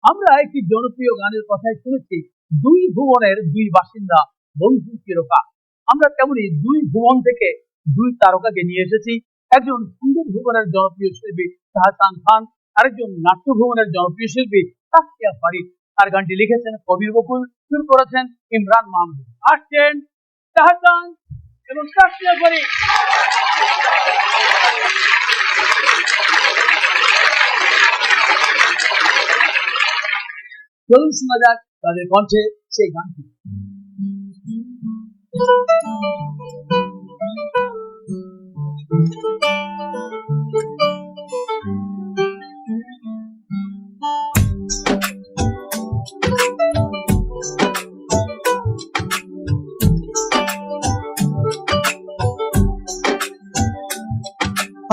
আমরা একটি জনপ্রিয় গানের কথাই শুনেছি, দুই ভুবনের দুই বাসিন্দা, বন্ধু চিরকাল। আমরা তেমনি দুই ভুবন থেকে দুই তারকাকে নিয়ে এসেছি। একজন সুন্দর ভুবনের জনপ্রিয় শিল্পী শাহজাহান খান, আরেকজন নাট্য ভুবনের জনপ্রিয় শিল্পী তাসকিয়া ফারিদ। আর গানটি লিখেছেন কবির বকুল, সুর করেছেন ইমরান মাহমুদ। আসছেন শাহজাহান এবং তাসকিয়া ফারিদ। চলুন শোনা যাক তাদের কণ্ঠে সেই গানটি।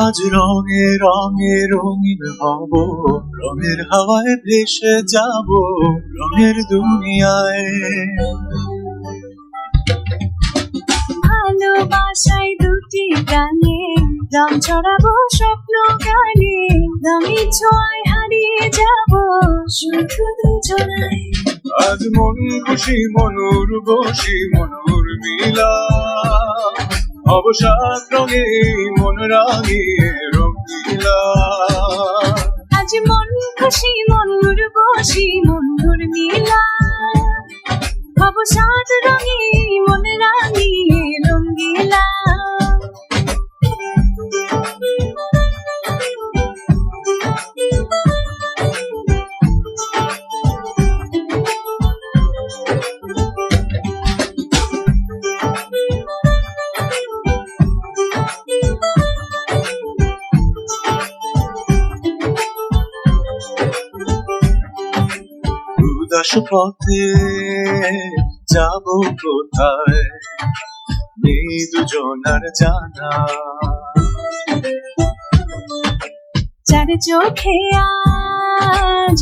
আজ রঙে রঙে রঙিন হব, রঙের হাওয়ায় ভেসে যাব রঙের দুনিয়ায়। ভালোবাসায় দুটি প্রাণে রং ছড়াবো স্বপ্ন গানে, রঙের ছোঁয়ায় হারিয়ে যাব শুধু দুজনায়। আজ মন খুশি মনুর বসি মনুর মিলা, অবসাদ রঙে মন রাঙিয়ে রঙিলা। আজ মন খুশি মনুর বসি মনুর মিলা, অবসাদ রঙে মন রাঙিয়ে রঙ্গিলা। উদাস পথে যাব কোথায়, নেই দুজনার জানা। চার চোখে আজ